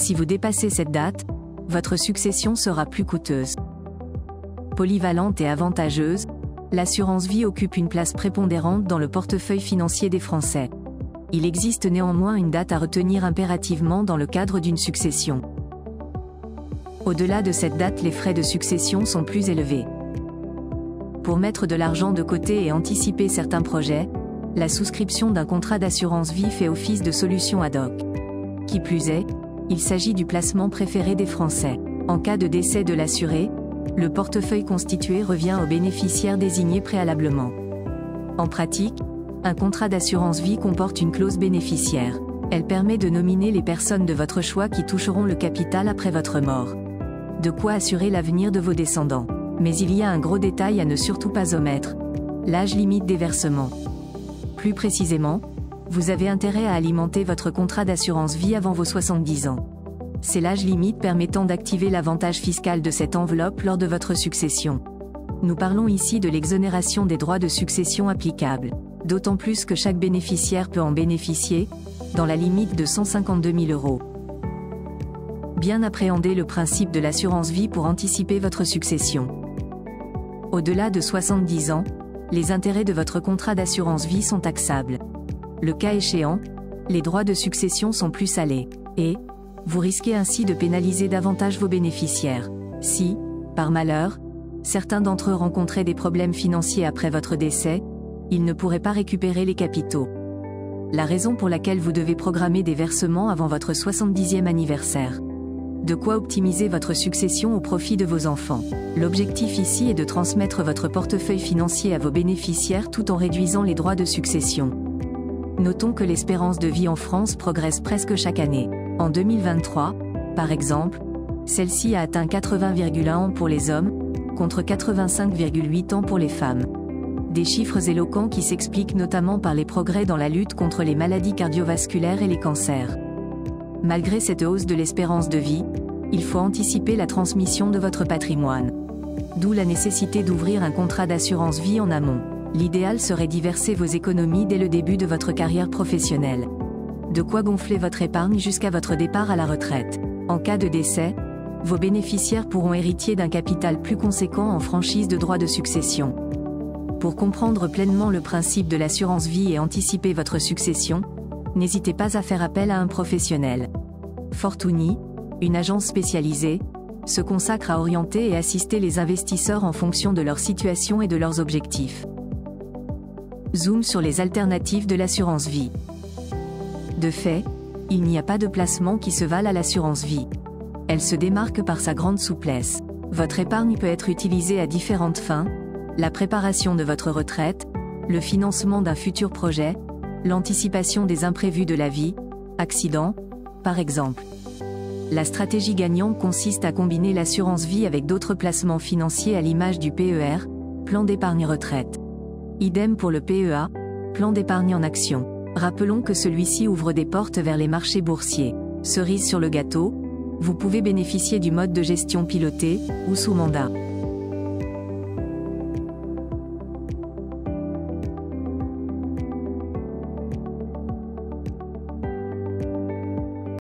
Si vous dépassez cette date, votre succession sera plus coûteuse. Polyvalente et avantageuse, l'assurance vie occupe une place prépondérante dans le portefeuille financier des Français. Il existe néanmoins une date à retenir impérativement dans le cadre d'une succession. Au-delà de cette date, les frais de succession sont plus élevés. Pour mettre de l'argent de côté et anticiper certains projets, la souscription d'un contrat d'assurance vie fait office de solution ad hoc. Qui plus est, il s'agit du placement préféré des Français. En cas de décès de l'assuré, le portefeuille constitué revient au bénéficiaire désigné préalablement. En pratique, un contrat d'assurance vie comporte une clause bénéficiaire. Elle permet de nominer les personnes de votre choix qui toucheront le capital après votre mort. De quoi assurer l'avenir de vos descendants. Mais il y a un gros détail à ne surtout pas omettre. L'âge limite des versements. Plus précisément, vous avez intérêt à alimenter votre contrat d'assurance vie avant vos 70 ans. C'est l'âge limite permettant d'activer l'avantage fiscal de cette enveloppe lors de votre succession. Nous parlons ici de l'exonération des droits de succession applicables. D'autant plus que chaque bénéficiaire peut en bénéficier, dans la limite de 152 000 €. Bien appréhender le principe de l'assurance vie pour anticiper votre succession. Au-delà de 70 ans, les intérêts de votre contrat d'assurance vie sont taxables. Le cas échéant, les droits de succession sont plus salés, et vous risquez ainsi de pénaliser davantage vos bénéficiaires. Si, par malheur, certains d'entre eux rencontraient des problèmes financiers après votre décès, ils ne pourraient pas récupérer les capitaux. La raison pour laquelle vous devez programmer des versements avant votre 70e anniversaire. De quoi optimiser votre succession au profit de vos enfants. L'objectif ici est de transmettre votre portefeuille financier à vos bénéficiaires tout en réduisant les droits de succession. Notons que l'espérance de vie en France progresse presque chaque année. En 2023, par exemple, celle-ci a atteint 80,1 ans pour les hommes, contre 85,8 ans pour les femmes. Des chiffres éloquents qui s'expliquent notamment par les progrès dans la lutte contre les maladies cardiovasculaires et les cancers. Malgré cette hausse de l'espérance de vie, il faut anticiper la transmission de votre patrimoine. D'où la nécessité d'ouvrir un contrat d'assurance vie en amont. L'idéal serait d'y verser vos économies dès le début de votre carrière professionnelle. De quoi gonfler votre épargne jusqu'à votre départ à la retraite. En cas de décès, vos bénéficiaires pourront hériter d'un capital plus conséquent en franchise de droits de succession. Pour comprendre pleinement le principe de l'assurance vie et anticiper votre succession, n'hésitez pas à faire appel à un professionnel. Fortuny, une agence spécialisée, se consacre à orienter et assister les investisseurs en fonction de leur situation et de leurs objectifs. Zoom sur les alternatives de l'assurance vie. De fait, il n'y a pas de placement qui se vale à l'assurance vie. Elle se démarque par sa grande souplesse. Votre épargne peut être utilisée à différentes fins, la préparation de votre retraite, le financement d'un futur projet, l'anticipation des imprévus de la vie, accidents, par exemple. La stratégie gagnante consiste à combiner l'assurance vie avec d'autres placements financiers à l'image du PER, plan d'épargne retraite. Idem pour le PEA, plan d'épargne en action. Rappelons que celui-ci ouvre des portes vers les marchés boursiers. Cerise sur le gâteau, vous pouvez bénéficier du mode de gestion piloté, ou sous mandat.